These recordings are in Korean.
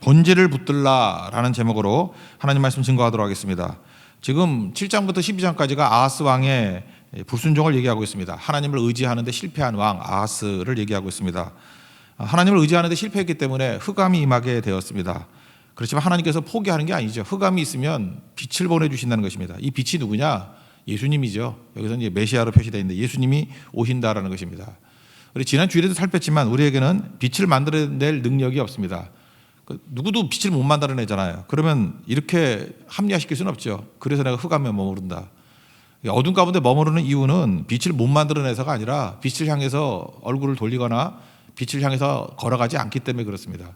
본질을 붙들라라는 제목으로 하나님 말씀 증거하도록 하겠습니다. 지금 7장부터 12장까지가 아하스 왕의 불순종을 얘기하고 있습니다. 하나님을 의지하는데 실패한 왕 아하스를 얘기하고 있습니다. 하나님을 의지하는데 실패했기 때문에 흑암이 임하게 되었습니다. 그렇지만 하나님께서 포기하는 게 아니죠. 흑암이 있으면 빛을 보내주신다는 것입니다. 이 빛이 누구냐? 예수님이죠. 여기서 이제 메시아로 표시되어 있는데 예수님이 오신다라는 것입니다. 우리 지난 주일에도 살폈지만 우리에게는 빛을 만들어낼 능력이 없습니다. 누구도 빛을 못 만들어내잖아요. 그러면 이렇게 합리화시킬 수는 없죠. 그래서 내가 흑암에 머무른다. 어둠 가운데 머무르는 이유는 빛을 못 만들어내서가 아니라 빛을 향해서 얼굴을 돌리거나 빛을 향해서 걸어가지 않기 때문에 그렇습니다.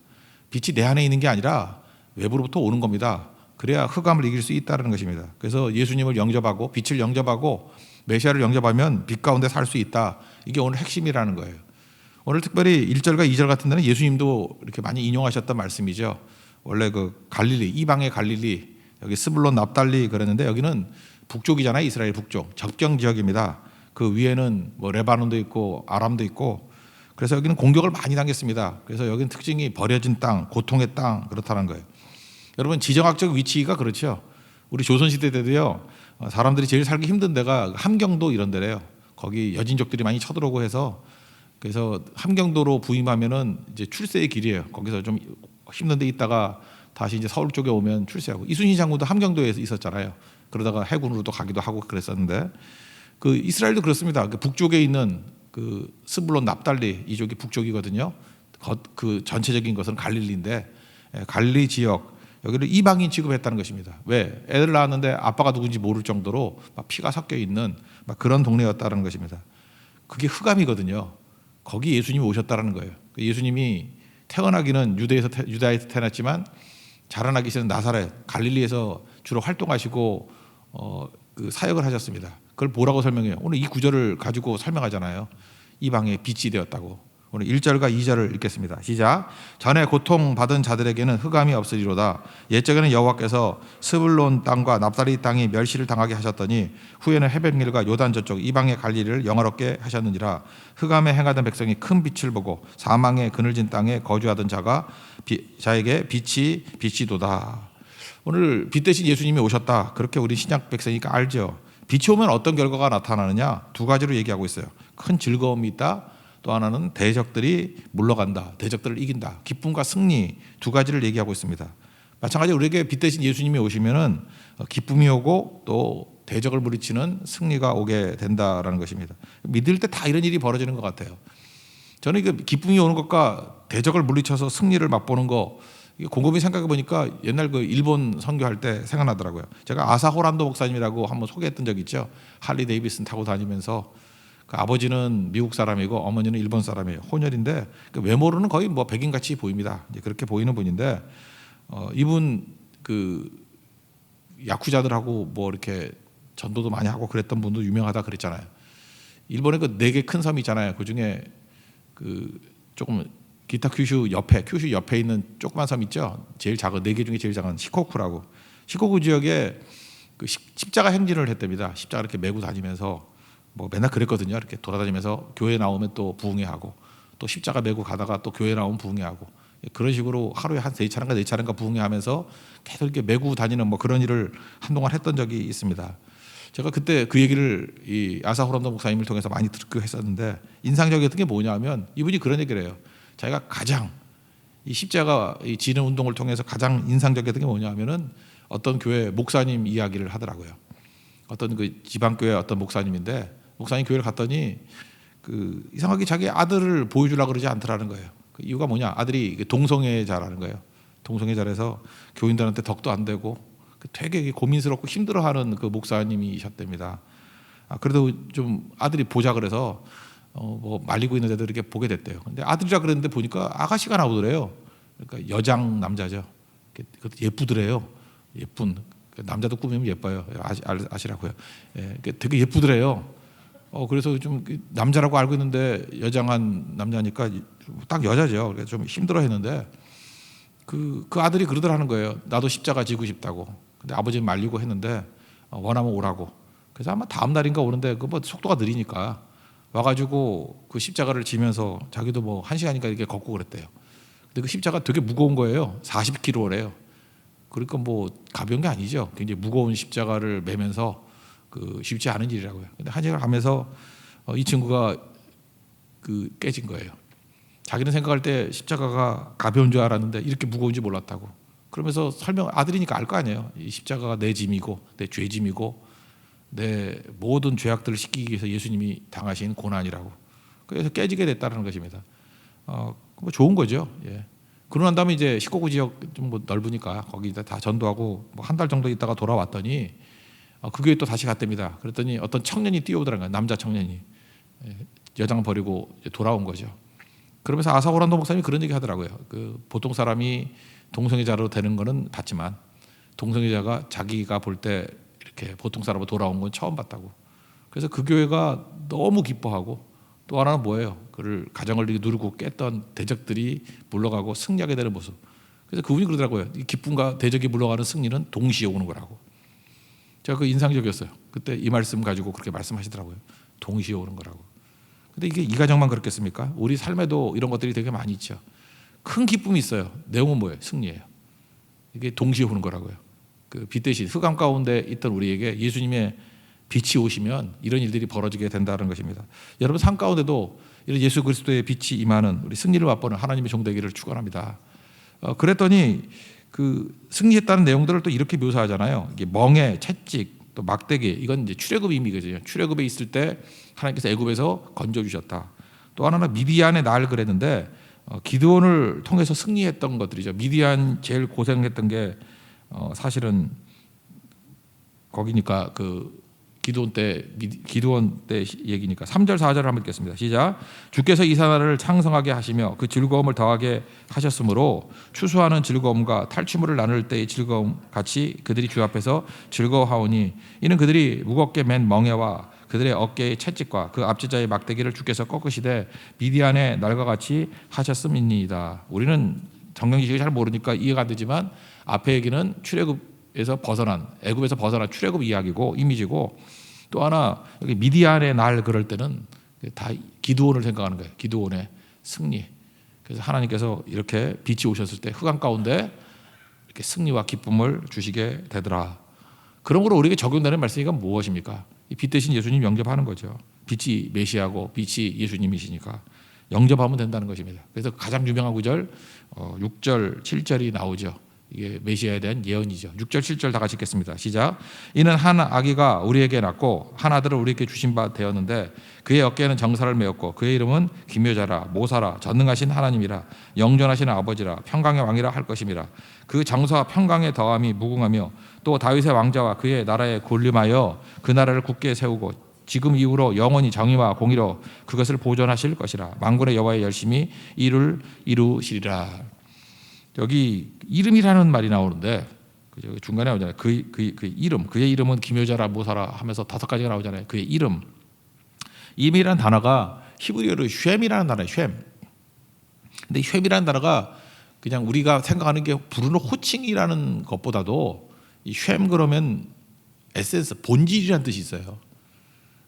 빛이 내 안에 있는 게 아니라 외부로부터 오는 겁니다. 그래야 흑암을 이길 수 있다는 것입니다. 그래서 예수님을 영접하고 빛을 영접하고 메시아를 영접하면 빛 가운데 살 수 있다. 이게 오늘 핵심이라는 거예요. 오늘 특별히 1절과 2절 같은 데는 예수님도 이렇게 많이 인용하셨던 말씀이죠. 원래 그 갈릴리, 이방의 갈릴리, 여기 스불론 납달리 그랬는데 여기는 북쪽이잖아요. 이스라엘 북쪽. 접경 지역입니다. 그 위에는 뭐 레바논도 있고 아람도 있고 그래서 여기는 공격을 많이 당했습니다. 그래서 여기는 특징이 버려진 땅, 고통의 땅 그렇다는 거예요. 여러분 지정학적 위치가 그렇죠. 우리 조선시대 때도요. 사람들이 제일 살기 힘든 데가 함경도 이런 데래요. 거기 여진족들이 많이 쳐들어오고 해서 그래서 함경도로 부임하면은 이제 출세의 길이에요. 거기서 좀 힘든 데 있다가 다시 이제 서울 쪽에 오면 출세하고 이순신 장군도 함경도에 있었잖아요. 그러다가 해군으로도 가기도 하고 그랬었는데 그 이스라엘도 그렇습니다. 그 북쪽에 있는 그 스불론 납달리 이쪽이 북쪽이거든요. 그 전체적인 것은 갈릴리인데 갈릴리 지역 여기를 이방인 취급했다는 것입니다. 왜? 애들 낳았는데 아빠가 누군지 모를 정도로 막 피가 섞여 있는 막 그런 동네였다는 것입니다. 그게 흑암이거든요. 거기 예수님이 오셨다는 거예요. 예수님이 태어나기는 유다에서 태어났지만 자라나기 전에 나사렛 갈릴리에서 주로 활동하시고 그 사역을 하셨습니다. 그걸 뭐라고 설명해요? 오늘 이 구절을 가지고 설명하잖아요. 이방의 빛이 되었다고. 오늘 1절과 2절을 읽겠습니다. 시작. 전에 고통받은 자들에게는 흑암이 없으리로다. 옛적에는 여호와께서 스불론 땅과 납달리 땅이 멸시를 당하게 하셨더니 후에는 해변길과 요단 저쪽 이방의 갈릴리를 영화롭게 하셨느니라. 흑암에 행하던 백성이 큰 빛을 보고 사망의 그늘진 땅에 거주하던 자에게 빛이 도다. 오늘 빛 대신 예수님이 오셨다. 그렇게 우리 신약 백성이니까 알죠. 빛이 오면 어떤 결과가 나타나느냐? 두 가지로 얘기하고 있어요. 큰 즐거움이 있다. 또 하나는 대적들이 물러간다. 대적들을 이긴다. 기쁨과 승리 두 가지를 얘기하고 있습니다. 마찬가지로 우리에게 빛 대신 예수님이 오시면은 기쁨이 오고 또 대적을 물리치는 승리가 오게 된다라는 것입니다. 믿을 때 다 이런 일이 벌어지는 것 같아요. 저는 그 기쁨이 오는 것과 대적을 물리쳐서 승리를 맛보는 거 곰곰이 생각해 보니까 옛날 그 일본 선교할 때 생각나더라고요. 제가 아사 호란도 목사님이라고 한번 소개했던 적 있죠. 할리 데이비슨 타고 다니면서 그 아버지는 미국 사람이고 어머니는 일본 사람이에요. 혼혈인데 그 외모로는 거의 뭐 백인같이 보입니다. 이제 그렇게 보이는 분인데 이분 그 야쿠자들하고 뭐 이렇게 전도도 많이 하고 그랬던 분도 유명하다 그랬잖아요. 일본에 그 4개 큰 섬이 있잖아요. 그 중에 그 조금 기타 큐슈 옆에 있는 조그만 섬 있죠. 제일 작은 4개 중에 제일 작은 시코쿠라고. 시코쿠 지역에 그 십자가 행진을 했답니다. 십자가 이렇게 메고 다니면서 뭐 맨날 그랬거든요. 이렇게 돌아다니면서 교회 나오면 또 부흥회하고 또 십자가 메고 가다가 또 교회 나오면 부흥회하고 그런 식으로 하루에 한 3차례인가 4차례인가 부흥회하면서 계속 이렇게 메고 다니는 뭐 그런 일을 한동안 했던 적이 있습니다. 제가 그때 그 얘기를 이 아사 호란도 목사님을 통해서 많이 듣고 했었는데 인상적이었던 게 뭐냐면 이분이 그런 얘기를 해요. 자기가 가장 이 십자가 이 지는 운동을 통해서 가장 인상적이었던 게 뭐냐면은 어떤 교회 목사님 이야기를 하더라고요. 어떤 그 지방교회 어떤 목사님인데 목사님 교회를 갔더니 그 이상하게 자기 아들을 보여주려고 그러지 않더라는 거예요. 그 이유가 뭐냐? 아들이 동성애자라는 거예요. 동성애자라서 교인들한테 덕도 안 되고 되게 고민스럽고 힘들어하는 그 목사님이셨답니다. 그래도 좀 아들이 보자 그래서 뭐 말리고 있는 애들 이렇게 보게 됐대요. 근데 아들이라 그랬는데 보니까 아가씨가 나오더래요. 그러니까 여장 남자죠. 예쁘더래요. 예쁜 남자도 꾸미면 예뻐요. 아시라고요. 예, 되게 예쁘더래요. 그래서 좀 남자라고 알고 있는데 여장한 남자니까 딱 여자죠. 그래서 좀 힘들어했는데 그 아들이 그러더라는 거예요. 나도 십자가 지고 싶다고. 근데 아버지는 말리고 했는데 원하면 오라고. 그래서 아마 다음 날인가 오는데 그 뭐 속도가 느리니까 와가지고 그 십자가를 지면서 자기도 뭐 1시간인가 이렇게 걷고 그랬대요. 근데 그 십자가 되게 무거운 거예요. 40kg래요. 그러니까 뭐 가벼운 게 아니죠. 굉장히 무거운 십자가를 매면서 그 쉽지 않은 일이라고요. 근데 한시간 가면서 이 친구가 그 깨진 거예요. 자기는 생각할 때 십자가가 가벼운 줄 알았는데 이렇게 무거운지 몰랐다고. 그러면서 아들이니까 알 거 아니에요. 이 십자가가 내 짐이고 내 죄짐이고 내 모든 죄악들을 씻기기 위해서 예수님이 당하신 고난이라고. 그래서 깨지게 됐다는 것입니다. 뭐 좋은 거죠. 예. 그러고 난 다음에 이제 19구 지역 좀 뭐 넓으니까 거기 다 전도하고 뭐 한 달 정도 있다가 돌아왔더니 그 교회 또 다시 갔답니다. 그랬더니 어떤 청년이 뛰어오더라는 거예요. 남자 청년이. 여장 버리고 돌아온 거죠. 그러면서 아사고란도 목사님이 그런 얘기 하더라고요. 그 보통 사람이 동성애자로 되는 거는 봤지만 동성애자가 자기가 볼 때 이렇게 보통 사람으로 돌아온 건 처음 봤다고. 그래서 그 교회가 너무 기뻐하고 또 하나는 뭐예요? 그를 가정을 누르고 깼던 대적들이 물러가고 승리하게 되는 모습. 그래서 그분이 그러더라고요. 이 기쁨과 대적이 물러가는 승리는 동시에 오는 거라고. 제가 그 인상적이었어요. 그때 이 말씀 가지고 그렇게 말씀하시더라고요. 동시에 오는 거라고. 근데 이게 이 가정만 그렇겠습니까? 우리 삶에도 이런 것들이 되게 많이 있죠. 큰 기쁨이 있어요. 내용은 뭐예요? 승리예요. 이게 동시에 오는 거라고요. 그 빛 대신 흑암 가운데 있던 우리에게 예수님의 빛이 오시면 이런 일들이 벌어지게 된다는 것입니다. 여러분 삶 가운데도 이런 예수 그리스도의 빛이 임하는 우리 승리를 맛보는 하나님의 종되기를 축원합니다. 그랬더니 그 승리했다는 내용들을 또 이렇게 묘사하잖아요. 이게 멍에, 채찍, 또 막대기, 이건 이제 출애굽 의미거든요. 출애굽에 있을 때 하나님께서 애굽에서 건져 주셨다. 또 하나는 미디안의 날 그랬는데 기드온을 통해서 승리했던 것들이죠. 미디안 제일 고생했던 게 사실은 거기니까 그 기드온 때 얘기니까 3절 4절을 한번 읽겠습니다. 시작. 주께서 이 나라를 창성하게 하시며 그 즐거움을 더하게 하셨으므로 추수하는 즐거움과 탈취물을 나눌 때의 즐거움 같이 그들이 주 앞에서 즐거워하오니 이는 그들이 무겁게 맨 멍에와 그들의 어깨의 채찍과 그 앞지자의 막대기를 주께서 꺾으시되 미디안의 날과 같이 하셨음이니이다. 우리는 정경 지식을 잘 모르니까 이해가 안 되지만 앞에 얘기는 출애굽에서 벗어난 애굽에서 벗어난 출애굽 이야기고 이미지고 또 하나 여기 미디안의 날 그럴 때는 다 기드온을 생각하는 거예요. 기드온의 승리. 그래서 하나님께서 이렇게 빛이 오셨을 때 흑암 가운데 이렇게 승리와 기쁨을 주시게 되더라. 그런 거로 우리에게 적용되는 말씀이 무엇입니까? 이 빛 대신 예수님 영접하는 거죠. 빛이 메시아고 빛이 예수님이시니까 영접하면 된다는 것입니다. 그래서 가장 유명한 구절 6절 7절이 나오죠. 이게 메시아에 대한 예언이죠. 6절 7절 다 같이 읽겠습니다. 시작. 이는 한 아기가 우리에게 낳고 한 아들을 우리에게 주신 바 되었는데 그의 어깨에는 정사를 메었고 그의 이름은 기묘자라 모사라 전능하신 하나님이라 영존하시는 아버지라 평강의 왕이라 할 것임이라. 그 정사와 평강의 더함이 무궁하며 또 다윗의 왕자와 그의 나라에 군림하여 그 나라를 굳게 세우고 지금 이후로 영원히 정의와 공의로 그것을 보존하실 것이라. 만군의 여호와의 열심히 이를 이루시리라. 여기 이름이라는 말이 나오는데 중간에 나오잖아요. 그 이름, 그의 이름은 기묘자라 모사라 하면서 5가지가 나오잖아요. 그의 이름. 이름이라는 단어가 히브리어로 쉔이라는 단어예요. 쉔. 근데 쉔이라는 단어가 그냥 우리가 생각하는 게 부르는 호칭이라는 것보다도 이 쉔 그러면 에센스, 본질이라는 뜻이 있어요.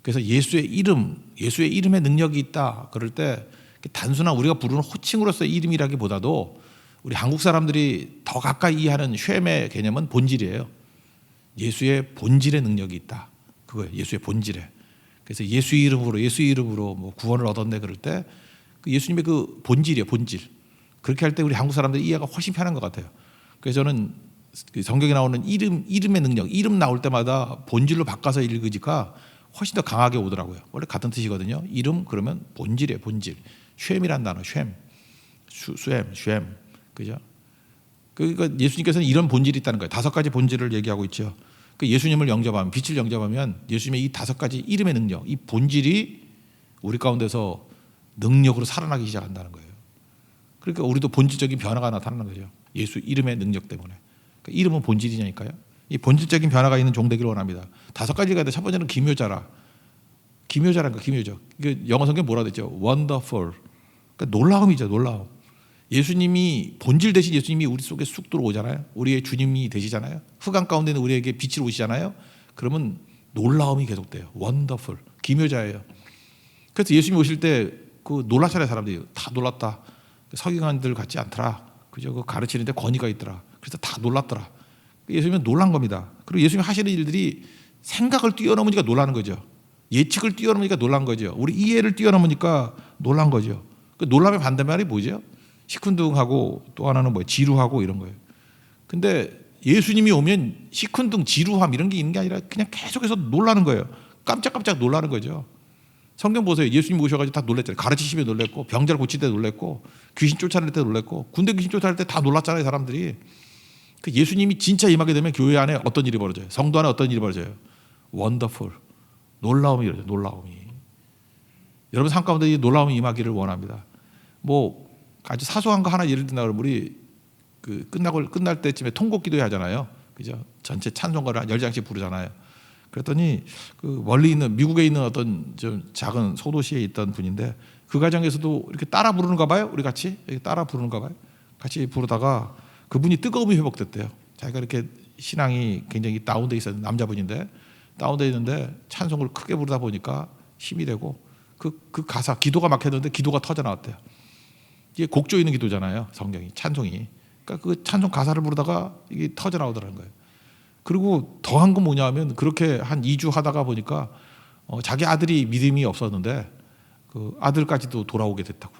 그래서 예수의 이름에 능력이 있다. 그럴 때 단순한 우리가 부르는 호칭으로서의 이름이라기보다도 우리 한국 사람들이 더 가까이 이해하는 쉔의 개념은 본질이에요. 예수의 본질의 능력이 있다. 그거예요. 예수의 본질에. 그래서 예수 이름으로 뭐 구원을 얻었네 그럴 때 그 예수님의 그 본질이에요. 본질. 그렇게 할 때 우리 한국 사람들이 이해가 훨씬 편한 것 같아요. 그래서 저는 성경에 나오는 이름의 능력, 이름 나올 때마다 본질로 바꿔서 읽으니까 훨씬 더 강하게 오더라고요. 원래 같은 뜻이거든요. 이름 그러면 본질이에요. 본질. 쉔이라는 단어. 쉔. 그죠? 그러니까 예수님께서는 이런 본질이 있다는 거예요. 5가지 본질을 얘기하고 있죠. 그 예수님을 영접하면, 빛을 영접하면 예수님의 이 5가지 이름의 능력, 이 본질이 우리 가운데서 능력으로 살아나기 시작한다는 거예요. 그러니까 우리도 본질적인 변화가 나타나는 거죠. 예수 이름의 능력 때문에. 그러니까 이름은 본질이냐니까요. 이 본질적인 변화가 있는 종 되기를 원합니다. 5가지가 있는데 첫 번째는 기묘자라. 기묘자라는 거, 기묘죠. 이게 영어 성경 뭐라 그랬죠? Wonderful. 그러니까 놀라움이죠, 놀라움. 예수님이 본질 대신 예수님이 우리 속에 쑥 들어오잖아요. 우리의 주님이 되시잖아요. 흑암 가운데는 우리에게 빛을 오시잖아요. 그러면 놀라움이 계속돼요. 원더풀, 기묘자예요. 그래서 예수님이 오실 때 그 놀라잖아요. 사람들이 다 놀랐다. 서기관들 같지 않더라. 그죠? 그 가르치는데 권위가 있더라. 그래서 다 놀랐더라. 예수님은 놀란 겁니다. 그리고 예수님이 하시는 일들이 생각을 뛰어넘으니까 놀라는 거죠. 예측을 뛰어넘으니까 놀란 거죠. 우리 이해를 뛰어넘으니까 놀란 거죠. 그 놀람의 반대말이 뭐죠? 시큰둥하고 또 하나는 뭐예요? 지루하고 이런 거예요. 근데 예수님이 오면 시큰둥, 지루함 이런 게 있는 게 아니라 그냥 계속해서 놀라는 거예요. 깜짝깜짝 놀라는 거죠. 성경 보세요. 예수님 오셔가지고 다 놀랬잖아요. 가르치시면 놀랬고, 병자를 고칠 때 놀랬고, 귀신 쫓아낼 때 놀랬고, 군대 귀신 쫓아낼 때 다 놀랐잖아요, 사람들이. 그 예수님이 진짜 임하게 되면 교회 안에 어떤 일이 벌어져요? 성도 안에 어떤 일이 벌어져요? 원더풀, 놀라움이 일어나요. 놀라움이. 여러분 삶 가운데 이 놀라움이 임하기를 원합니다. 뭐 아주 사소한 거 하나 예를 든다 그러면 우리 그 끝날 때쯤에 통곡기도 하잖아요. 그죠? 전체 찬송가를 한 10장씩 부르잖아요. 그랬더니 그 멀리 있는 미국에 있는 어떤 좀 작은 소도시에 있던 분인데 그 가정에서도 이렇게 따라 부르는가 봐요. 우리 같이 따라 부르는가 봐요. 같이 부르다가 그분이 뜨거움이 회복됐대요. 자기가 이렇게 신앙이 굉장히 다운돼 있었는 남자분인데 다운돼 있는데 찬송을 크게 부르다 보니까 힘이 되고 그 가사 기도가 막혔는데 기도가 터져 나왔대요. 이게 곡조 있는 기도잖아요. 성경이 찬송이. 그러니까 그 찬송 가사를 부르다가 이게 터져 나오더라는 거예요. 그리고 더한 건 뭐냐면 그렇게 한 2주 하다가 보니까 자기 아들이 믿음이 없었는데 그 아들까지도 돌아오게 됐다고.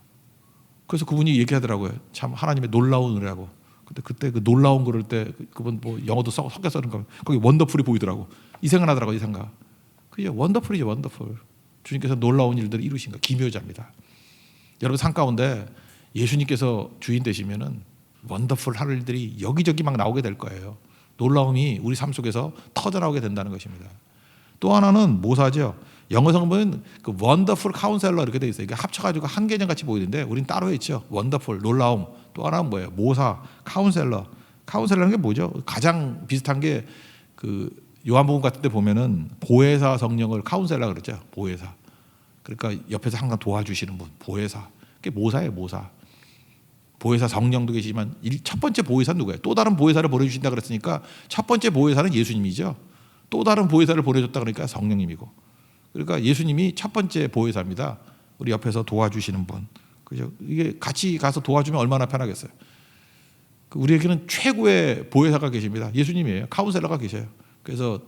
그래서 그분이 얘기하더라고요. 참 하나님의 놀라운 은혜라고. 근데 그때 그 놀라운 그럴 때 그분 뭐 영어도 섞여 써는가 거기 원더풀이 보이더라고. 이 생각나더라고 이 생각. 그게 원더풀이죠 원더풀. 주님께서 놀라운 일들을 이루신 거 기묘자입니다. 여러분 삶 가운데 예수님께서 주인 되시면은 원더풀 할 일들이 여기저기 막 나오게 될 거예요. 놀라움이 우리 삶 속에서 터져나오게 된다는 것입니다. 또 하나는 모사죠. 영어 성분은 그 원더풀 카운셀러 이렇게 돼 있어요. 이게 합쳐가지고 한 개념 같이 보이는데 우린 따로 있죠. 원더풀 놀라움. 또 하나는 뭐예요? 모사 카운셀러. 카운셀러는 게 뭐죠? 가장 비슷한 게 그 요한복음 같은 데 보면은 보혜사 성령을 카운셀러 그러죠. 보혜사. 그러니까 옆에서 항상 도와주시는 분. 보혜사. 그게 모사예요. 모사. 보혜사 성령도 계시지만 첫 번째 보혜사는 누구예요? 또 다른 보혜사를 보내주신다 그랬으니까 첫 번째 보혜사는 예수님이죠. 또 다른 보혜사를 보내줬다 그러니까 성령님이고. 그러니까 예수님이 첫 번째 보혜사입니다. 우리 옆에서 도와주시는 분. 그죠? 이게 같이 가서 도와주면 얼마나 편하겠어요. 우리에게는 최고의 보혜사가 계십니다. 예수님이에요. 카운셀러가 계셔요. 그래서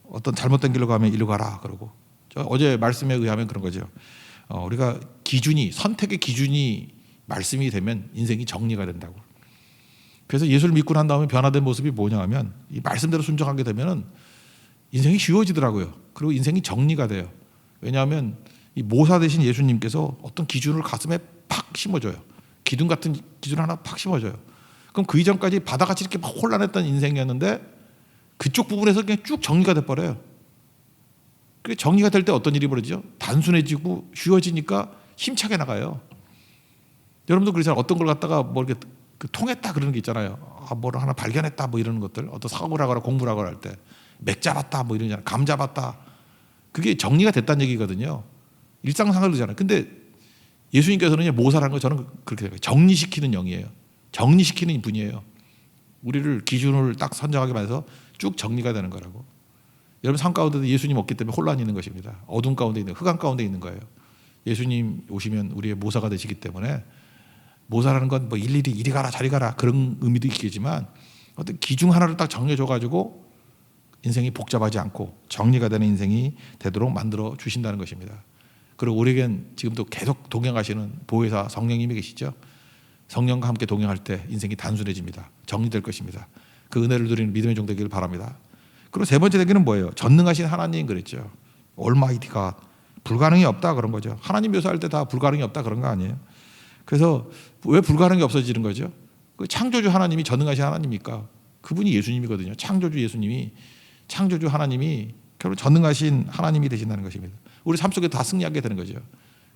어떤 잘못된 길로 가면 이리로 가라 그러고. 어제 말씀에 의하면 그런 거죠. 우리가 기준이 선택의 기준이 말씀이 되면 인생이 정리가 된다고. 그래서 예수를 믿고 난 다음에 변화된 모습이 뭐냐 하면 이 말씀대로 순종하게 되면은 인생이 쉬워지더라고요. 그리고 인생이 정리가 돼요. 왜냐하면 이 모사 되신 예수님께서 어떤 기준을 가슴에 팍 심어줘요. 기둥 같은 기준 하나 팍 심어줘요. 그럼 그 이전까지 바다같이 이렇게 막 혼란했던 인생이었는데 그쪽 부분에서 그냥 쭉 정리가 돼버려요. 그 정리가 될 때 어떤 일이 벌어지죠? 단순해지고 쉬워지니까 힘차게 나가요. 여러분도 그러잖아요. 어떤 걸 갖다가 뭐 이렇게 통했다 그러는 게 있잖아요. 뭐를 하나 발견했다 뭐 이러는 것들. 어떤 사고를 하거나 공부를 하거나 할 때. 맥 잡았다 뭐 이러잖아요. 감 잡았다. 그게 정리가 됐다는 얘기거든요. 일상생활 그러잖아요. 근데 예수님께서는 모사라는 거 저는 그렇게 생각해요. 정리시키는 영이에요. 정리시키는 분이에요. 우리를 기준을 딱 선정하게 만들어서 쭉 정리가 되는 거라고. 여러분 삶 가운데도 예수님 없기 때문에 혼란이 있는 것입니다. 어둠 가운데 있는 흑암 가운데 있는 거예요. 예수님 오시면 우리의 모사가 되시기 때문에 모사라는 건 뭐 일일이 이리 가라 저리 가라 그런 의미도 있겠지만 어떤 기준 하나를 딱 정해줘 가지고 인생이 복잡하지 않고 정리가 되는 인생이 되도록 만들어 주신다는 것입니다. 그리고 우리에겐 지금도 계속 동행하시는 보혜사 성령님이 계시죠. 성령과 함께 동행할 때 인생이 단순해집니다. 정리될 것입니다. 그 은혜를 누리는 믿음의 종 되기를 바랍니다. 그리고 세 번째 되기는 뭐예요? 전능하신 하나님 그랬죠. 올마이티가 불가능이 없다 그런 거죠. 하나님 묘사할 때 다 불가능이 없다 그런 거 아니에요. 그래서 왜 불가능이 없어지는 거죠? 그 창조주 하나님이 전능하신 하나님이니까 그분이 예수님이거든요. 창조주 예수님이 창조주 하나님이 결국 전능하신 하나님이 되신다는 것입니다. 우리 삶 속에 다 승리하게 되는 거죠.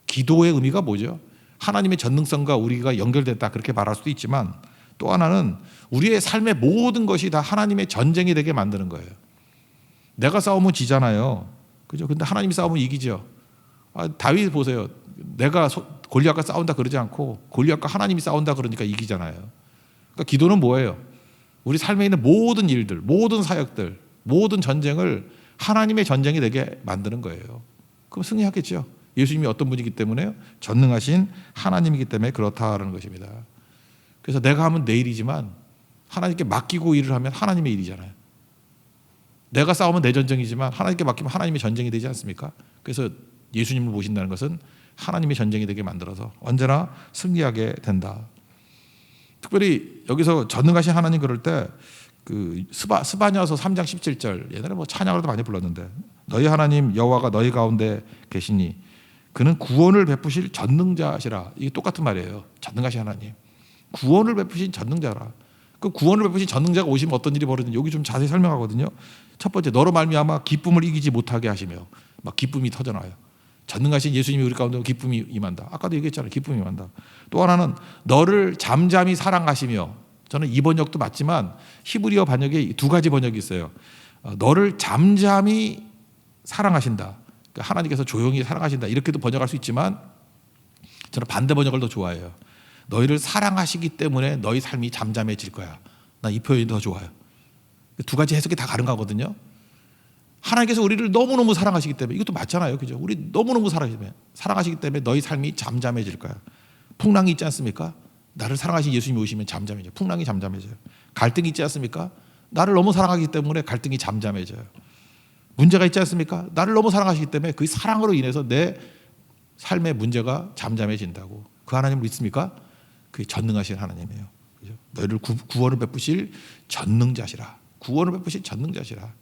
기도의 의미가 뭐죠? 하나님의 전능성과 우리가 연결됐다 그렇게 말할 수도 있지만 또 하나는 우리의 삶의 모든 것이 다 하나님의 전쟁이 되게 만드는 거예요. 내가 싸우면 지잖아요. 그죠? 근데 하나님이 싸우면 이기죠. 다윗 보세요. 내가 골리앗과 싸운다 그러지 않고 골리앗과 하나님이 싸운다 그러니까 이기잖아요. 그러니까 기도는 뭐예요? 우리 삶에 있는 모든 일들, 모든 사역들, 모든 전쟁을 하나님의 전쟁이 되게 만드는 거예요. 그럼 승리하겠죠. 예수님이 어떤 분이기 때문에요? 전능하신 하나님이기 때문에 그렇다라는 것입니다. 그래서 내가 하면 내 일이지만 하나님께 맡기고 일을 하면 하나님의 일이잖아요. 내가 싸우면 내 전쟁이지만 하나님께 맡기면 하나님의 전쟁이 되지 않습니까? 그래서 예수님을 모신다는 것은 하나님의 전쟁이 되게 만들어서 언제나 승리하게 된다. 특별히 여기서 전능하신 하나님 그럴 때 그 스바냐서 3장 17절 옛날에 뭐 찬양으로도 많이 불렀는데 너희 하나님 여호와가 너희 가운데 계시니 그는 구원을 베푸실 전능자시라. 이게 똑같은 말이에요. 전능하신 하나님. 구원을 베푸신 전능자라. 그 구원을 베푸신 전능자가 오시면 어떤 일이 벌어지는지 여기 좀 자세히 설명하거든요. 첫 번째 너로 말미암아 기쁨을 이기지 못하게 하시며 막 기쁨이 터져나와요. 전능하신 예수님이 우리 가운데 기쁨이 임한다. 아까도 얘기했잖아요. 기쁨이 임한다. 또 하나는 너를 잠잠히 사랑하시며 저는 이 번역도 맞지만 히브리어 번역에 두 가지 번역이 있어요. 너를 잠잠히 사랑하신다. 그러니까 하나님께서 조용히 사랑하신다. 이렇게도 번역할 수 있지만 저는 반대 번역을 더 좋아해요. 너희를 사랑하시기 때문에 너희 삶이 잠잠해질 거야. 난 이 표현이 더 좋아요. 두 가지 해석이 다 다른 거거든요. 하나님께서 우리를 너무너무 사랑하시기 때문에 이것도 맞잖아요. 그죠? 우리 너무너무 사랑하시기 때문에 너희 삶이 잠잠해질 거야. 풍랑이 있지 않습니까? 나를 사랑하신 예수님이 오시면 잠잠해져요. 풍랑이 잠잠해져요. 갈등이 있지 않습니까? 나를 너무 사랑하기 때문에 갈등이 잠잠해져요. 문제가 있지 않습니까? 나를 너무 사랑하시기 때문에 그 사랑으로 인해서 내 삶의 문제가 잠잠해진다고. 그 하나님을 믿습니까? 그게 전능하신 하나님이에요. 그죠? 너희를 구원을 베푸실 전능자시라. 구원을 베푸실 전능자시라.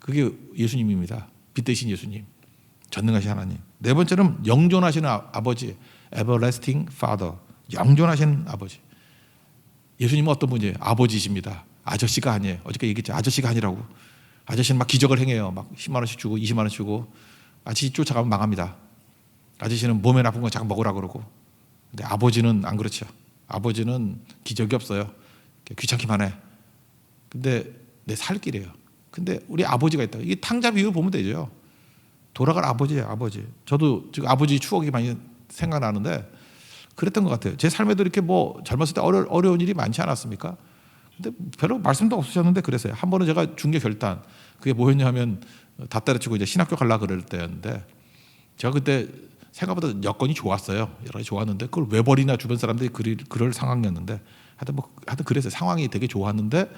그게 예수님입니다. 빛 대신 예수님. 전능하신 하나님. 네 번째는 영존하시는 아버지. Everlasting Father. 영존하신 아버지. 예수님은 어떤 분이에요? 아버지십니다. 아저씨가 아니에요. 어저께 얘기했죠. 아저씨가 아니라고. 아저씨는 막 기적을 행해요. 막 10만 원씩 주고 20만 원씩 주고. 아저씨 쫓아가면 망합니다. 아저씨는 몸에 나쁜 거 자꾸 먹으라 그러고. 근데 아버지는 안 그렇죠. 아버지는 기적이 없어요. 귀찮기만 해. 근데 내 살 길이에요. 근데 우리 아버지가 있다. 이게 탕자 비유 보면 되죠. 돌아갈 아버지예요. 아버지. 저도 지금 아버지 추억이 많이 생각나는데 그랬던 것 같아요. 제 삶에도 이렇게 뭐 젊었을 때 어려운 일이 많지 않았습니까? 근데 별로 말씀도 없으셨는데 그랬어요. 한 번은 제가 중개 결단. 그게 뭐였냐면 다 때려치고 이제 신학교 가려고 그럴 때였는데 제가 그때 생각보다 여건이 좋았어요. 여러 가지 좋았는데 그걸 왜 버리나 주변 사람들이 그럴 상황이었는데 하여튼 그래서 상황이 되게 좋았는데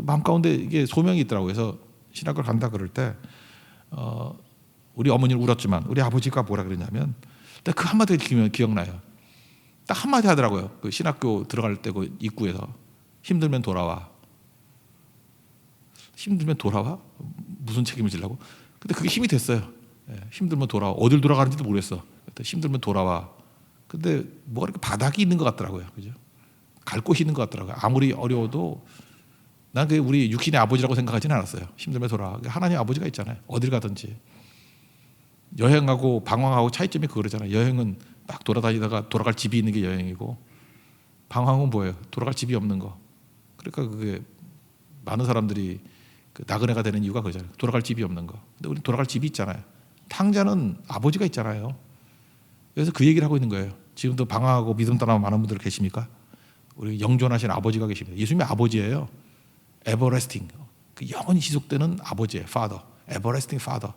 마음 가운데 이게 소명이 있더라고요. 그래서 신학교를 간다 그럴 때 우리 어머니는 울었지만 우리 아버지가 뭐라 그랬냐면 그 한마디 기억나요. 딱 한마디 하더라고요. 그 신학교 들어갈 때 그 입구에서 힘들면 돌아와. 힘들면 돌아와? 무슨 책임을 지려고? 근데 그게 힘이 됐어요. 힘들면 돌아와. 어딜 돌아가는지도 모르겠어. 힘들면 돌아와. 근데 뭐가 이렇게 바닥이 있는 것 같더라고요. 그죠? 갈 곳이 있는 것 같더라고요. 아무리 어려워도 난 그게 우리 육신의 아버지라고 생각하지는 않았어요. 힘들면 돌아와. 하나님 아버지가 있잖아요. 어딜 가든지. 여행하고 방황하고 차이점이 그거잖아요. 여행은 막 돌아다니다가 돌아갈 집이 있는 게 여행이고 방황은 뭐예요? 돌아갈 집이 없는 거. 그러니까 그게 많은 사람들이 그 나그네가 되는 이유가 그거잖아요. 돌아갈 집이 없는 거. 근데 우리 돌아갈 집이 있잖아요. 탕자는 아버지가 있잖아요. 그래서 그 얘기를 하고 있는 거예요. 지금도 방황하고 믿음 떠나는 많은 분들 계십니까? 우리 영존하신 아버지가 계십니다. 예수님이 아버지예요. Everlasting. 그 영원히 지속되는 아버지예요. Father. Everlasting Father.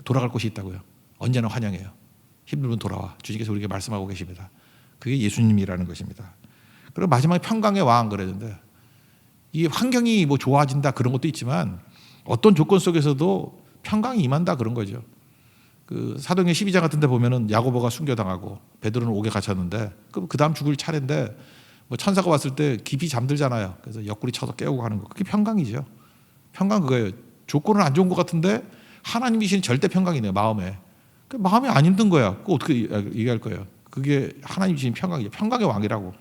돌아갈 곳이 있다고요. 언제나 환영해요. 힘들면 돌아와. 주님께서 우리에게 말씀하고 계십니다. 그게 예수님이라는 것입니다. 그리고 마지막에 평강의 왕 그랬는데 이 환경이 뭐 좋아진다 그런 것도 있지만 어떤 조건 속에서도 평강이 임한다 그런 거죠. 그 사도행전 12장 같은 데 보면은 야고보가 순교당하고 베드로는 옥에 갇혔는데 그 다음 죽을 차례인데 뭐 천사가 왔을 때 깊이 잠들잖아요. 그래서 옆구리 쳐서 깨우고 가는 거. 그게 평강이죠. 평강 그거예요. 조건은 안 좋은 것 같은데 하나님이 주신 절대 평강이네요. 마음에. 마음이 안 힘든 거야. 그거 어떻게 얘기할 거예요. 그게 하나님이 주신 평강이죠. 평강의 왕이라고.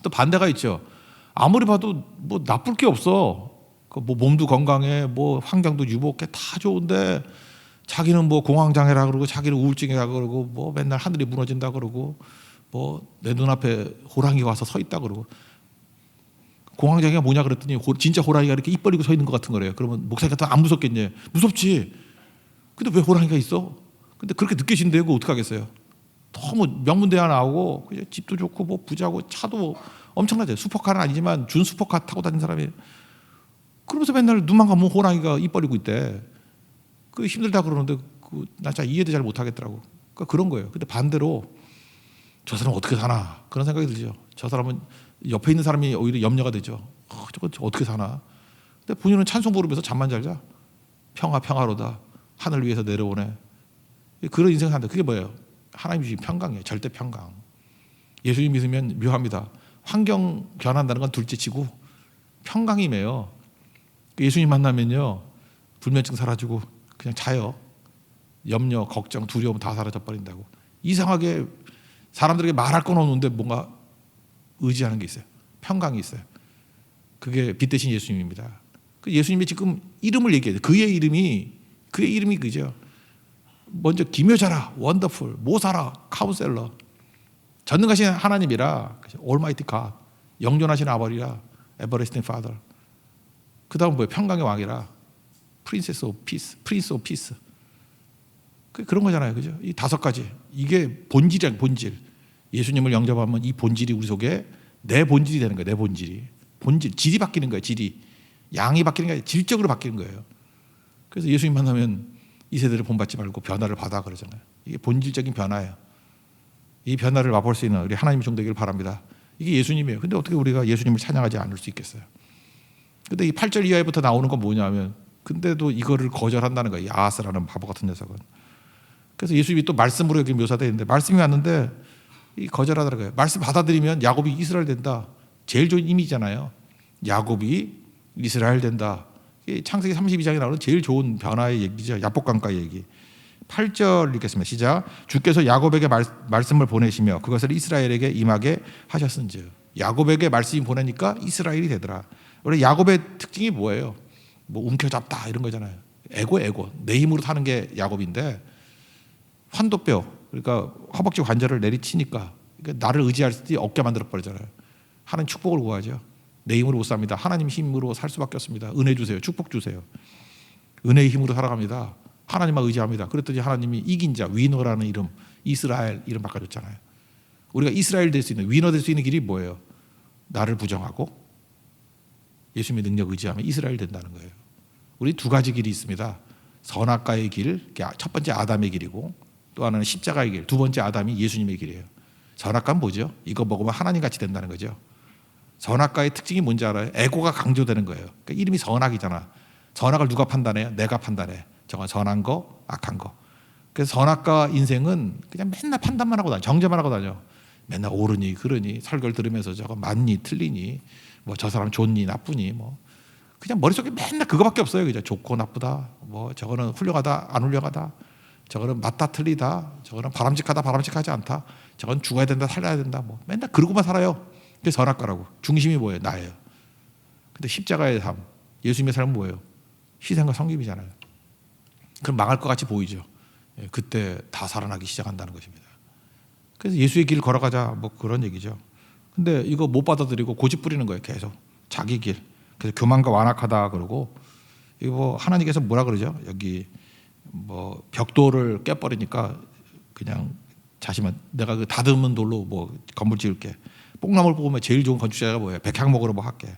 또 반대가 있죠. 아무리 봐도 뭐 나쁠 게 없어. 뭐 몸도 건강해, 뭐 환경도 유복해, 다 좋은데 자기는 뭐 공황장애라 그러고 자기는 우울증이라 그러고 뭐 맨날 하늘이 무너진다 그러고 뭐 내 눈앞에 호랑이가 와서 서 있다 그러고 공황장애가 뭐냐 그랬더니 진짜 호랑이가 이렇게 입 벌리고 서 있는 것 같은 거래요. 그러면 목사님 같으면 안 무섭겠냐? 무섭지. 근데 왜 호랑이가 있어? 근데 그렇게 느껴진대고 어떡하겠어요? 너무 명문대학 나오고 집도 좋고 뭐 부자고 차도 엄청나죠. 슈퍼카는 아니지만 준 슈퍼카 타고 다니는 사람이 그러면서 맨날 눈만 감으면 호랑이가 입 벌리고 있대. 그 힘들다 그러는데 나 진짜 이해도 잘 못하겠더라고. 그러니까 그런 거예요. 근데 반대로 저 사람 어떻게 사나 그런 생각이 들죠. 저 사람은 옆에 있는 사람이 오히려 염려가 되죠. 저거 어떻게 사나. 근데 본인은 찬송 부르면서 잠만 잘 자. 평화로다. 하늘 위에서 내려오네. 그런 인생을 산다. 그게 뭐예요? 하나님 주신 평강이에요. 절대 평강. 예수님 믿으면 묘합니다. 환경 변한다는 건 둘째치고 평강이 매요. 예수님 만나면요 불면증 사라지고 그냥 자요. 염려, 걱정, 두려움 다 사라져 버린다고. 이상하게 사람들에게 말할 건 없는데 뭔가 의지하는 게 있어요. 평강이 있어요. 그게 빛 대신 예수님입니다. 예수님이 지금 이름을 얘기해요. 그의 이름이 그죠. 먼저 기묘자라, 원더풀, 모사라, 카운셀러, 전능하신 하나님이라, 올마이티 갓, 영존하신 아버지라, 에버레스팅 파더. 그 다음 뭐예요? 평강의 왕이라, 프린세스 오브 피스, 프린스 오브 피스. 그런 거잖아요, 그죠? 이 5가지 이게 본질이야, 본질. 예수님을 영접하면 이 본질이 우리 속에 내 본질이 되는 거예요. 내 본질이 질이 바뀌는 거예요. 질이 양이 바뀌는 게 아니라 질적으로 바뀌는 거예요. 그래서 예수님 만나면 이 세대를 본받지 말고 변화를 받아 그러잖아요. 이게 본질적인 변화예요. 이 변화를 맛볼 수 있는 우리 하나님의 종 되기를 바랍니다. 이게 예수님이에요. 근데 어떻게 우리가 예수님을 찬양하지 않을 수 있겠어요? 근데 이 8절 이하부터 나오는 건 뭐냐면 근데도 이거를 거절한다는 거예요. 이 아하스라는 바보 같은 녀석은. 그래서 예수님이 또 말씀으로 여기 묘사되어 있는데 말씀이 왔는데 이 거절하더라고요. 말씀 받아들이면 야곱이 이스라엘 된다. 제일 좋은 이미지잖아요. 야곱이 이스라엘 된다. 창세기 32장에 나오는 제일 좋은 변화의 얘기죠. 야복강가의 얘기. 8절 읽겠습니다. 시작. 주께서 야곱에게 말씀을 보내시며 그것을 이스라엘에게 임하게 하셨은즉. 야곱에게 말씀이 보내니까 이스라엘이 되더라. 원래 야곱의 특징이 뭐예요? 뭐 움켜잡다 이런 거잖아요. 에고. 내 힘으로 사는 게 야곱인데 환도뼈, 그러니까 허벅지 관절을 내리치니까 그러니까 나를 의지할 때 어깨 만들어 버리잖아요. 하나님 축복을 구하죠. 내 힘으로 못 삽니다. 하나님 힘으로 살 수밖에 없습니다. 은혜 주세요. 축복 주세요. 은혜의 힘으로 살아갑니다. 하나님만 의지합니다. 그랬더니 하나님이 이긴 자, 위너라는 이름, 이스라엘 이름 바꿔줬잖아요. 우리가 이스라엘 될 수 있는, 위너 될 수 있는 길이 뭐예요? 나를 부정하고 예수님의 능력 의지하면 이스라엘 된다는 거예요. 우리 2가지 길이 있습니다. 선악과의 길, 첫 번째 아담의 길이고 또 하나는 십자가의 길, 2번째 아담이 예수님의 길이에요. 선악과는 뭐죠? 이거 먹으면 하나님같이 된다는 거죠. 선악과의 특징이 뭔지 알아요? 에고가 강조되는 거예요. 그러니까 이름이 선악이잖아. 선악을 누가 판단해요? 내가 판단해. 저건 선한 거, 악한 거. 그래서 선악과 인생은 그냥 맨날 판단만 하고 다녀. 정죄만 하고 다녀. 맨날 옳으니 그러니 설교를 들으면서 저거 맞니 틀리니 뭐 저 사람 좋니 나쁘니 뭐 그냥 머릿속에 맨날 그거밖에 없어요. 그죠? 좋고 나쁘다. 뭐 저거는 훌륭하다 안 훌륭하다. 저거는 맞다 틀리다. 저거는 바람직하다 바람직하지 않다. 저건 죽어야 된다 살아야 된다. 뭐 맨날 그러고만 살아요. 그게 선악과라고. 중심이 뭐예요? 나예요. 근데 십자가의 삶, 예수님의 삶은 뭐예요? 희생과 성김이잖아요. 그럼 망할 것 같이 보이죠. 그때 다 살아나기 시작한다는 것입니다. 그래서 예수의 길을 걸어가자 뭐 그런 얘기죠. 근데 이거 못 받아들이고 고집 부리는 거예요. 계속 자기 길. 그래서 교만과 완악하다 그러고 이거 뭐 하나님께서 뭐라 그러죠? 여기 뭐 벽돌을 깨버리니까 그냥 자신만 내가 그 다듬은 돌로 뭐 건물 지을게. 뽕나무를 뽑으면 제일 좋은 건축자가 뭐예요? 백향목으로 뭐 할게.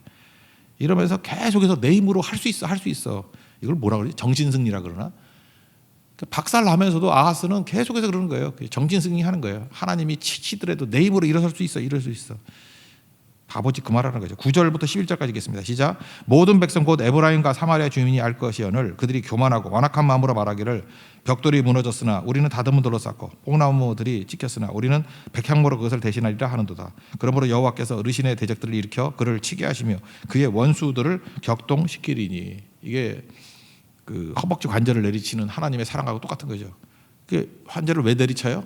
이러면서 계속해서 내 힘으로 할 수 있어. 이걸 뭐라 그러지? 정신승리라 그러나? 박살 나면서도 아하스는 계속해서 그러는 거예요. 정신승리 하는 거예요. 하나님이 치시더라도 내 힘으로 일어설 수 있어. 바보짓 그 말하는 거죠. 9절부터 11절까지 읽겠습니다. 시작. 모든 백성 곧 에브라임과 사마리아 주민이 알 것이오늘 그들이 교만하고 완악한 마음으로 말하기를 벽돌이 무너졌으나 우리는 다듬은 돌로 쌓고 뽕나무들이 찍혔으나 우리는 백향모로 그것을 대신하리라 하는도다. 그러므로 여호와께서 어르신의 대적들을 일으켜 그를 치게 하시며 그의 원수들을 격동시키리니. 이게 그 허벅지 관절을 내리치는 하나님의 사랑하고 똑같은 거죠. 그 관절을 왜 내리쳐요?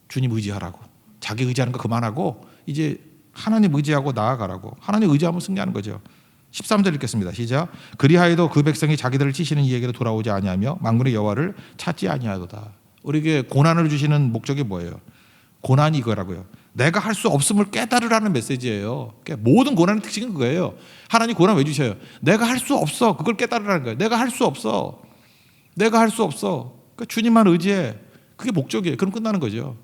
주님 의지하라고. 자기 의지하는 거 그만하고 이제 하나님 의지하고 나아가라고. 하나님 의지하면 승리하는 거죠. 13절 읽겠습니다. 시작. 그리하여도 그 백성이 자기들을 치시는 이에게로 돌아오지 아니하며 만군의 여호와를 찾지 아니하도다. 우리에게 고난을 주시는 목적이 뭐예요? 고난이 이거라고요. 내가 할 수 없음을 깨달으라는 메시지예요. 그러니까 모든 고난의 특징은 그거예요. 하나님 고난 왜 주셔요? 내가 할 수 없어. 그걸 깨달으라는 거예요. 내가 할 수 없어. 그러니까 주님만 의지해. 그게 목적이에요. 그럼 끝나는 거죠.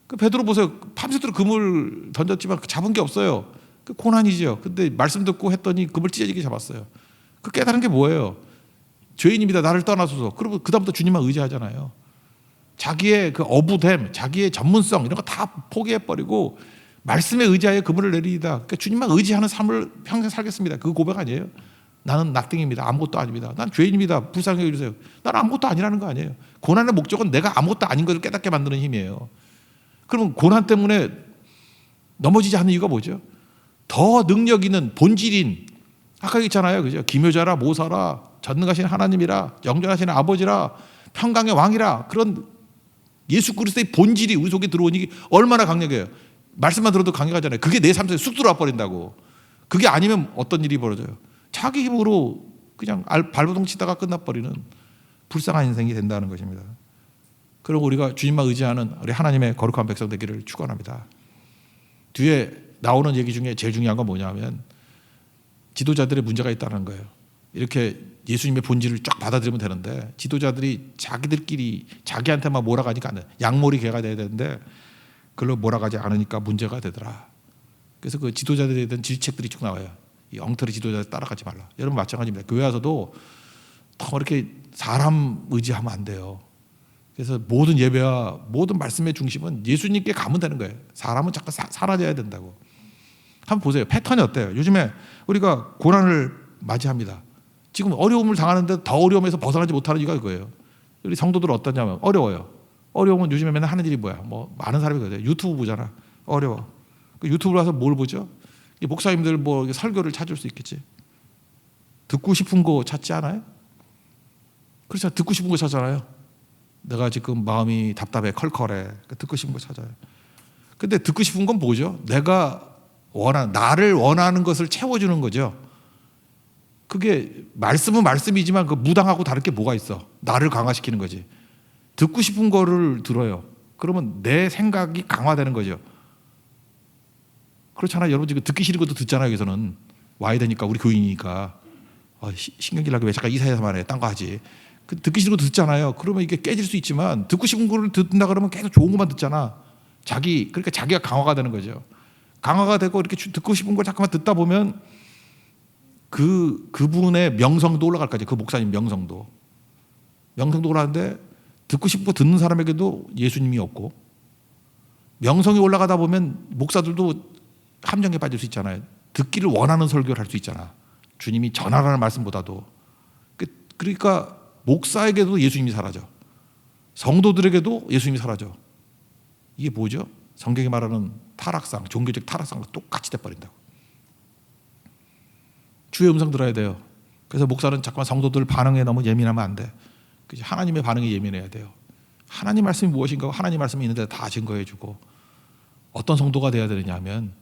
그 베드로 보세요. 밤새도록 그물 던졌지만 잡은 게 없어요. 그 고난이죠. 근데 말씀 듣고 했더니 그물 찢어지게 잡았어요. 그 깨달은 게 뭐예요? 죄인입니다. 나를 떠나소서. 그리고 그다음부터 주님만 의지하잖아요. 자기의 그 어부됨, 자기의 전문성 이런 거 다 포기해버리고 말씀에 의지하여 그물을 내리이다. 그러니까 주님만 의지하는 삶을 평생 살겠습니다. 그 고백 아니에요? 나는 낙띵입니다. 아무것도 아닙니다. 난 죄인입니다. 불쌍히 여기주세요. 나는 아무것도 아니라는 거 아니에요. 고난의 목적은 내가 아무것도 아닌 것을 깨닫게 만드는 힘이에요. 그러면 고난 때문에 넘어지지 않는 이유가 뭐죠? 더 능력 있는 본질인, 아까 있잖아요. 그죠? 기묘자라, 모사라, 전능하신 하나님이라, 영존하신 아버지라, 평강의 왕이라, 그런 예수 그리스도의 본질이 우리 속에 들어오니 얼마나 강력해요. 말씀만 들어도 강력하잖아요. 그게 내 삶 속에 쑥 들어와 버린다고. 그게 아니면 어떤 일이 벌어져요? 자기 힘으로 그냥 발버둥 치다가 끝나버리는 불쌍한 인생이 된다는 것입니다. 그리고 우리가 주님만 의지하는 우리 하나님의 거룩한 백성 되기를 축원합니다. 뒤에 나오는 얘기 중에 제일 중요한 건 뭐냐면 지도자들의 문제가 있다는 거예요. 이렇게 예수님의 본질을 쫙 받아들이면 되는데 지도자들이 자기들끼리 자기한테만 몰아가니까 안 돼. 양몰이 개가 돼야 되는데 그걸로 몰아가지 않으니까 문제가 되더라. 그래서 그 지도자들에 대한 질책들이 쭉 나와요. 이 엉터리 지도자들 따라가지 말라. 여러분 마찬가지입니다. 교회 와서도 더 이렇게 사람 의지하면 안 돼요. 그래서 모든 예배와 모든 말씀의 중심은 예수님께 가면 되는 거예요. 사람은 자꾸 사라져야 된다고. 한번 보세요. 패턴이 어때요? 요즘에 우리가 고난을 맞이합니다. 지금 어려움을 당하는데 더 어려움에서 벗어나지 못하는 이유가 이거예요. 우리 성도들은 어떠냐면 어려워요. 어려움은 요즘에 맨날 하는 일이 뭐야? 뭐 많은 사람이 그래요. 유튜브 보잖아. 어려워. 그 유튜브로 와서 뭘 보죠? 목사님들 뭐 설교를 찾을 수 있겠지. 듣고 싶은 거 찾지 않아요? 그렇죠. 듣고 싶은 거 찾잖아요. 내가 지금 마음이 답답해, 컬컬해. 듣고 싶은 거 찾아요. 근데 듣고 싶은 건 뭐죠? 내가 나를 원하는 것을 채워주는 거죠. 그게 말씀은 말씀이지만 그 무당하고 다를 게 뭐가 있어? 나를 강화시키는 거지. 듣고 싶은 거를 들어요. 그러면 내 생각이 강화되는 거죠. 그렇잖아요. 여러분 지금 듣기 싫은 것도 듣잖아요. 여기서는 와야 되니까 우리 교인이니까 신경질 나게 왜 잠깐 이사해서만 해. 딴 거 하지. 듣기 싫은 것도 듣잖아요. 그러면 이게 깨질 수 있지만 듣고 싶은 거를 듣는다 그러면 계속 좋은 것만 듣잖아. 그러니까 자기가 강화가 되는 거죠. 강화가 되고 이렇게 듣고 싶은 걸 잠깐만 듣다 보면 그분의 명성도 올라갈 거죠. 그 목사님 명성도 올라가는데 듣고 싶은 거 듣는 사람에게도 예수님이 없고 명성이 올라가다 보면 목사들도 함정에 빠질 수 있잖아요. 듣기를 원하는 설교를 할 수 있잖아. 주님이 전하라는 말씀보다도. 그러니까 목사에게도 예수님이 사라져. 성도들에게도 예수님이 사라져. 이게 뭐죠? 성경이 말하는 타락상, 종교적 타락상과 똑같이 돼버린다고. 주의 음성 들어야 돼요. 그래서 목사는 자꾸만 성도들 반응에 너무 예민하면 안 돼. 하나님의 반응에 예민해야 돼요. 하나님 말씀이 무엇인가 하나님 말씀이 있는데 다 증거해 주고 어떤 성도가 돼야 되느냐 하면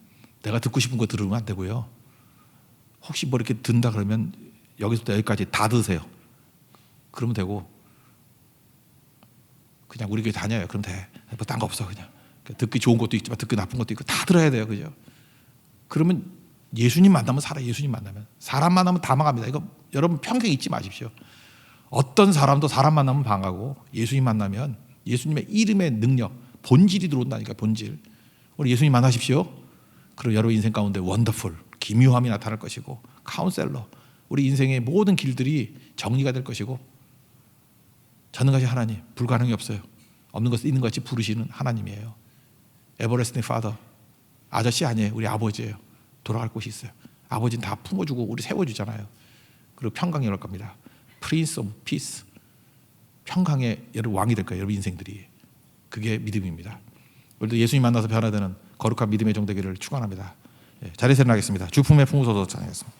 내가 듣고 싶은 거 들으면 안 되고요. 혹시 뭐 이렇게 듣는다 그러면 여기서부터 여기까지 다 드세요. 그러면 되고 그냥 우리 교회 다녀요. 그럼 돼. 뭐 딴 거 없어 그냥. 듣기 좋은 것도 있지만 듣기 나쁜 것도 있고 다 들어야 돼요. 그죠? 그러면 예수님 만나면 살아. 예수님 만나면. 사람 만나면 다 망합니다. 이거 여러분 평생 잊지 마십시오. 어떤 사람도 사람 만나면 망하고 예수님 만나면 예수님의 이름의 능력, 본질이 들어온다니까. 본질. 우리 예수님 만나십시오. 그리고 여러분 인생 가운데 원더풀, 기묘함이 나타날 것이고 카운셀러, 우리 인생의 모든 길들이 정리가 될 것이고 전능하신 하나님, 불가능이 없어요. 없는 것을 있는 것 같이 부르시는 하나님이에요. 에버레스팅 파더, 아저씨 아니에요. 우리 아버지예요. 돌아갈 곳이 있어요. 아버지는 다 품어주고 우리 세워주잖아요. 그리고 평강이 올 겁니다. 프린스 오브 피스, 평강의 여러분 왕이 될 거예요. 여러분 인생들이. 그게 믿음입니다. 오늘도 예수님 만나서 변화되는 거룩한 믿음의 종 되기를 축원합니다. 자리에서 일어나겠습니다. 주품의 풍소서 찬양하겠습니다.